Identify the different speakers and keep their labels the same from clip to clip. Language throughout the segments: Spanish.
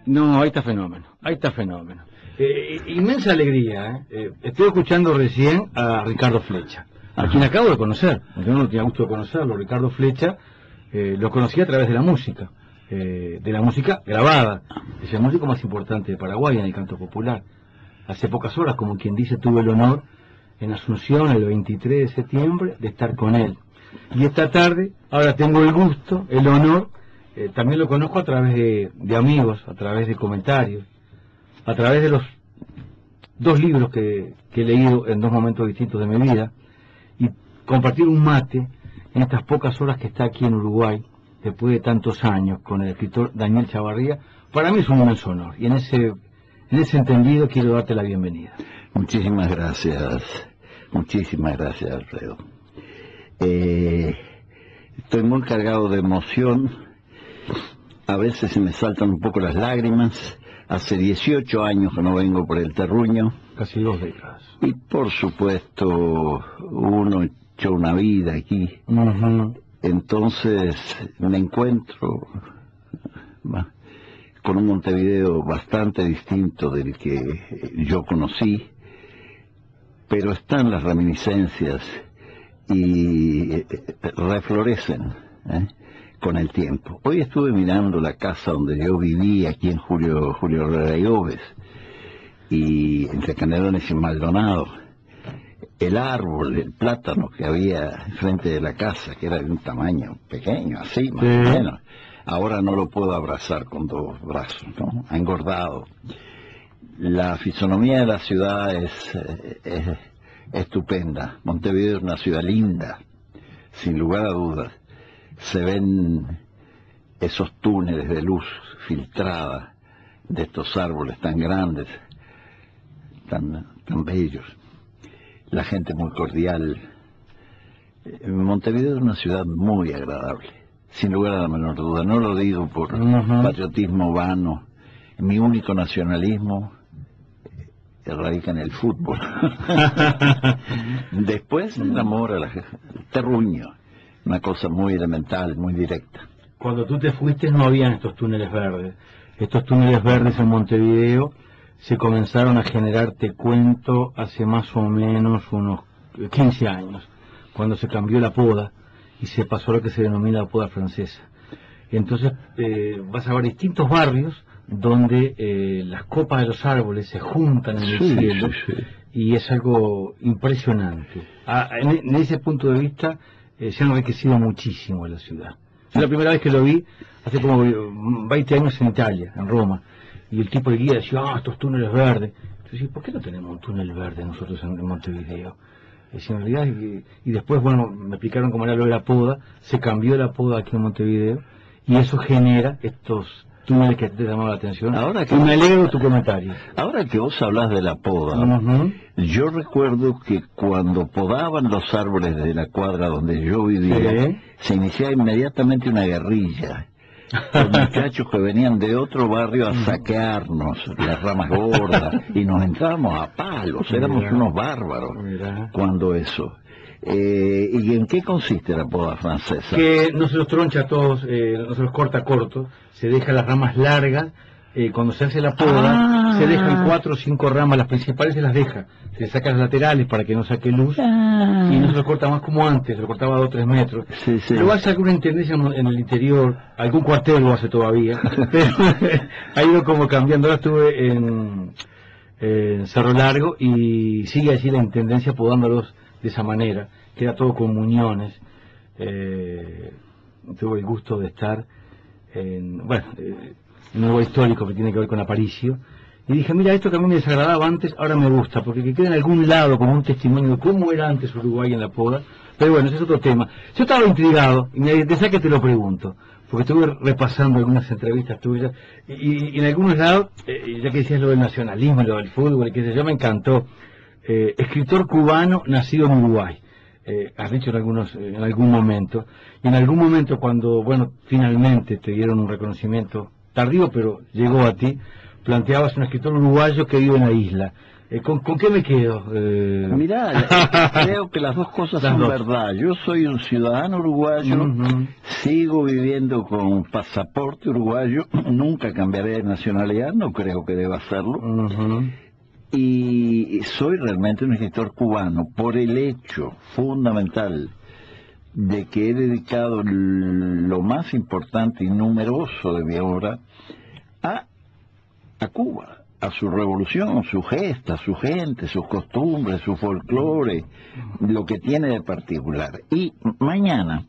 Speaker 1: No, ahí está fenómeno, ahí está fenómeno. Inmensa alegría, estoy escuchando recién a Ricardo Flecha, a quien acabo de conocer, aunque no tenía gusto de conocerlo. Ricardo Flecha lo conocí a través de la música grabada. Es el músico más importante de Paraguay en el canto popular. Hace pocas horas, como quien dice, tuve el honor en Asunción, el 23 de septiembre, de estar con él. Y esta tarde, ahora tengo el gusto, el honor, también lo conozco a través de amigos, a través de comentarios, a través de los dos libros que he leído en dos momentos distintos de mi vida, y compartir un mate en estas pocas horas que está aquí en Uruguay, después de tantos años, con el escritor Daniel Chavarría, para mí es un inmenso honor, y en ese entendido quiero darte la bienvenida.
Speaker 2: Muchísimas gracias, Alfredo. Estoy muy cargado de emoción, a veces se me saltan un poco las lágrimas. Hace 18 años que no vengo por el terruño.
Speaker 1: Casi 2 décadas.
Speaker 2: Y por supuesto, uno echó una vida aquí. Entonces me encuentro con un Montevideo bastante distinto del que yo conocí, pero están las reminiscencias y reflorecen con el tiempo. Hoy estuve mirando la casa donde yo viví aquí en Julio Reyobes, y entre Canelones y Maldonado, el árbol, el plátano que había frente de la casa, que era de un tamaño pequeño, así más o menos, ahora no lo puedo abrazar con 2 brazos, ¿no? Ha engordado. La fisonomía de la ciudad es estupenda. Montevideo es una ciudad linda, sin lugar a dudas. Se ven esos túneles de luz filtrada de estos árboles tan grandes, tan bellos. La gente muy cordial. Montevideo es una ciudad muy agradable, sin lugar a la menor duda. No lo digo por patriotismo vano. Mi único nacionalismo radica en el fútbol. Después el amor al terruño, una cosa muy elemental, muy directa.
Speaker 1: Cuando tú te fuiste no habían estos túneles verdes. Estos túneles verdes en Montevideo se comenzaron a generar, te cuento, hace más o menos unos 15 años, cuando se cambió la poda y se pasó a lo que se denomina la poda francesa. Entonces vas a ver distintos barrios donde las copas de los árboles se juntan en el cielo, y es algo impresionante. En ese punto de vista se ha enriquecido muchísimo la ciudad. Yo la primera vez que lo vi, hace como 20 años en Italia, en Roma, y el tipo de guía decía, estos túneles verdes. Yo decía, ¿por qué no tenemos un túnel verde nosotros en Montevideo? En realidad, y después, bueno, me explicaron cómo era lo de la poda, se cambió la poda aquí en Montevideo, y eso genera estos túneles que te llamaron la atención. Y me alegro de tu comentario.
Speaker 2: Ahora que vos hablas de la poda, yo recuerdo que cuando podaban los árboles de la cuadra donde yo vivía, se iniciaba inmediatamente una guerrilla. Los muchachos que venían de otro barrio a saquearnos las ramas gordas, y nos entrábamos a palos, éramos unos bárbaros cuando eso. ¿Y en qué consiste la poda francesa?
Speaker 1: Que no se los troncha a todos, no se los corta corto, se deja las ramas largas. Cuando se hace la poda, se dejan 4 o 5 ramas, las principales se las deja, se sacan las laterales para que no saque luz, y no se lo corta más como antes, se lo cortaba a 2 o 3 metros. Luego hace alguna intendencia en el interior, algún cuartel lo hace todavía, pero ha ido como cambiando. Ahora estuve en Cerro Largo y sigue así la intendencia podándolos de esa manera, queda todo con muñones. Tuve el gusto de estar en un lugar histórico que tiene que ver con Aparicio, y dije, mira, esto que a mí me desagradaba antes, ahora me gusta, porque que quede en algún lado como un testimonio de cómo era antes Uruguay en la poda. Pero bueno, ese es otro tema. Yo estaba intrigado, y desde que te lo pregunto, porque estuve repasando algunas entrevistas tuyas, y en algunos lados, ya que decías lo del nacionalismo, lo del fútbol, y qué sé yo, me encantó. Escritor cubano nacido en Uruguay, has dicho en algún momento, y en algún momento cuando, bueno, finalmente te dieron un reconocimiento tardío, pero llegó a ti, planteabas un escritor uruguayo que vive en la isla. ¿Con qué me quedo?
Speaker 2: Mirá, creo que las dos cosas son verdad. Yo soy un ciudadano uruguayo, sigo viviendo con pasaporte uruguayo, nunca cambiaré de nacionalidad, no creo que deba hacerlo. Y soy realmente un escritor cubano por el hecho fundamental de que he dedicado lo más importante y numeroso de mi obra a Cuba, a su revolución, su gesta, su gente, sus costumbres, su folclore, lo que tiene de particular. Y mañana,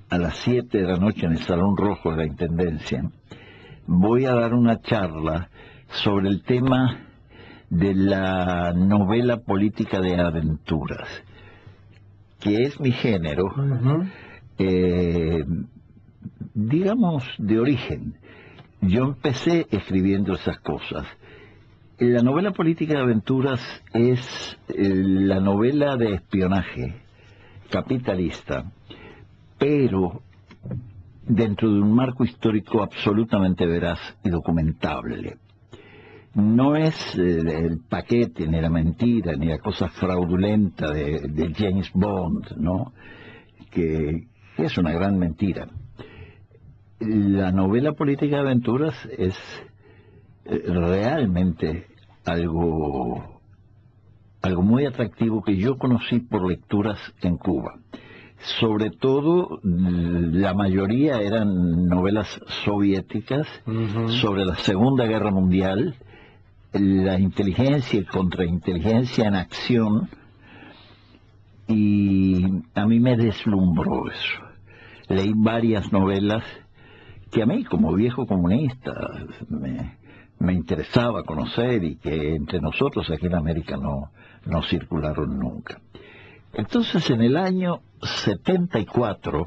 Speaker 2: a las 7 de la noche en el Salón Rojo de la Intendencia, voy a dar una charla sobre el tema de la novela política de aventuras, que es mi género, digamos, de origen. Yo empecé escribiendo esas cosas. La novela política de aventuras es la novela de espionaje capitalista, pero dentro de un marco histórico absolutamente veraz y documentable. No es el paquete, ni la mentira, ni la cosa fraudulenta de James Bond, ¿no? Que es una gran mentira. La novela política de aventuras es realmente algo muy atractivo que yo conocí por lecturas en Cuba. Sobre todo, la mayoría eran novelas soviéticas sobre la Segunda Guerra Mundial, la inteligencia y contrainteligencia en acción, y a mí me deslumbró eso. Leí varias novelas que a mí, como viejo comunista, me interesaba conocer y que entre nosotros aquí en América no circularon nunca. Entonces, en el año 74,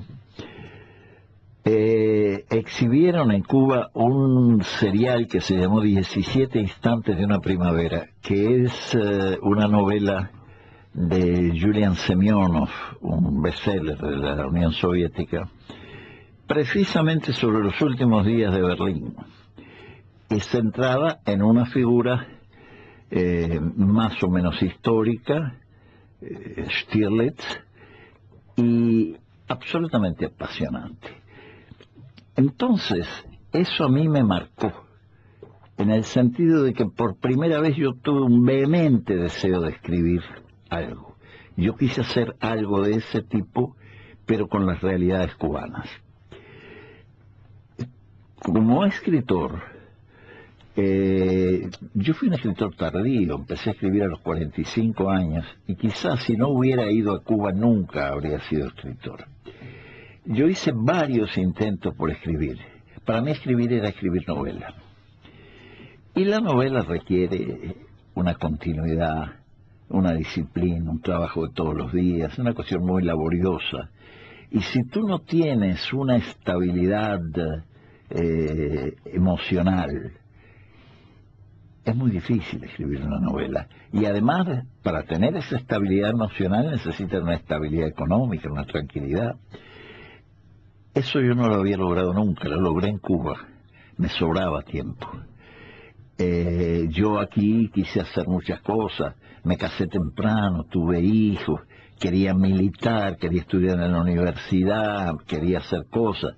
Speaker 2: exhibieron en Cuba un serial que se llamó 17 instantes de una primavera, que es una novela de Julian Semyonov, un bestseller de la Unión Soviética, precisamente sobre los últimos días de Berlín, y centrada en una figura más o menos histórica, Stirlitz, y absolutamente apasionante. Entonces, eso a mí me marcó, en el sentido de que por primera vez yo tuve un vehemente deseo de escribir algo. Yo quise hacer algo de ese tipo, pero con las realidades cubanas. Como escritor, yo fui un escritor tardío, empecé a escribir a los 45 años, y quizás si no hubiera ido a Cuba nunca habría sido escritor. Yo hice varios intentos por escribir. Para mí escribir era escribir novela. Y la novela requiere una continuidad, una disciplina, un trabajo de todos los días, una cuestión muy laboriosa. Y si tú no tienes una estabilidad emocional, es muy difícil escribir una novela. Y además, para tener esa estabilidad emocional necesitas una estabilidad económica, una tranquilidad. Eso yo no lo había logrado nunca, lo logré en Cuba. Me sobraba tiempo. Yo aquí quise hacer muchas cosas. Me casé temprano, tuve hijos, quería militar, quería estudiar en la universidad, quería hacer cosas.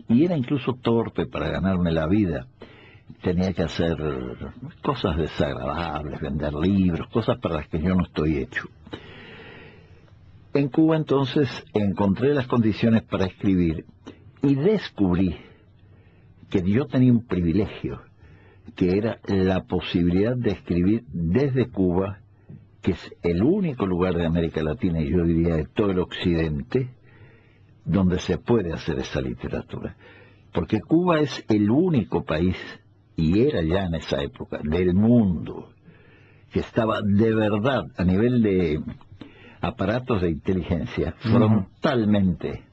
Speaker 2: Y era incluso torpe para ganarme la vida. Tenía que hacer cosas desagradables, vender libros, cosas para las que yo no estoy hecho. En Cuba entonces encontré las condiciones para escribir y descubrí que yo tenía un privilegio, que era la posibilidad de escribir desde Cuba, que es el único lugar de América Latina y yo diría de todo el occidente donde se puede hacer esa literatura. Porque Cuba es el único país, y era ya en esa época, del mundo, que estaba de verdad a nivel de aparatos de inteligencia frontalmente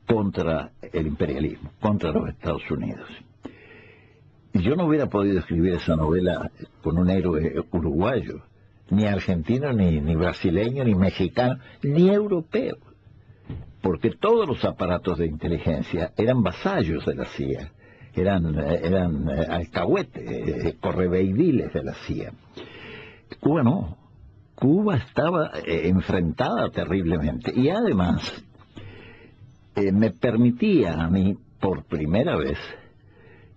Speaker 2: contra el imperialismo, contra los Estados Unidos. Yo no hubiera podido escribir esa novela con un héroe uruguayo, ni argentino, ni brasileño, ni mexicano, ni europeo, porque todos los aparatos de inteligencia eran vasallos de la CIA. eran alcahuetes, correveidiles de la CIA. Cuba no. Cuba estaba enfrentada terriblemente. Y además, me permitía a mí, por primera vez,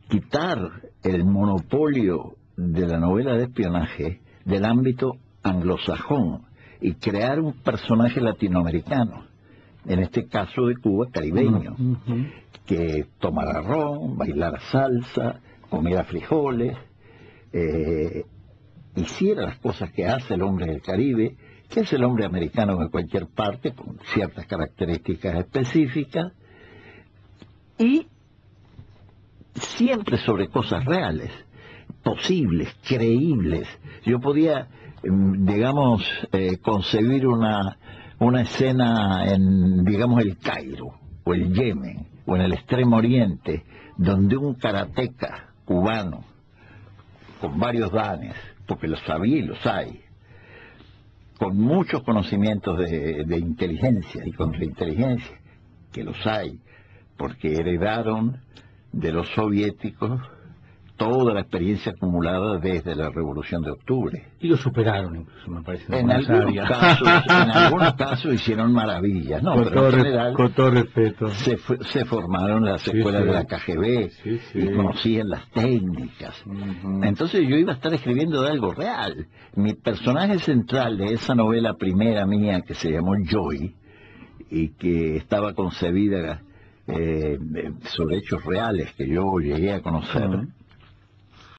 Speaker 2: quitar el monopolio de la novela de espionaje del ámbito anglosajón y crear un personaje latinoamericano, en este caso de Cuba, caribeño, que tomara ron, bailara salsa, comiera frijoles, hiciera las cosas que hace el hombre del Caribe, que es el hombre americano de cualquier parte, con ciertas características específicas, y siempre sobre cosas reales, posibles, creíbles. Yo podía, digamos, concebir una escena en, digamos, el Cairo, o el Yemen, o en el Extremo Oriente, donde un karateca cubano, con varios danes, porque los había y los hay, con muchos conocimientos de inteligencia y contrainteligencia, que los hay, porque heredaron de los soviéticos toda la experiencia acumulada desde la Revolución de Octubre.
Speaker 1: Y lo superaron incluso, me parece.
Speaker 2: En algunos casos hicieron maravillas, ¿no? Pero en general,
Speaker 1: con todo respeto,
Speaker 2: se formaron las escuelas de la KGB y conocían las técnicas. Entonces yo iba a estar escribiendo de algo real. Mi personaje central de esa novela primera mía, que se llamó Joy, y que estaba concebida sobre hechos reales que yo llegué a conocer,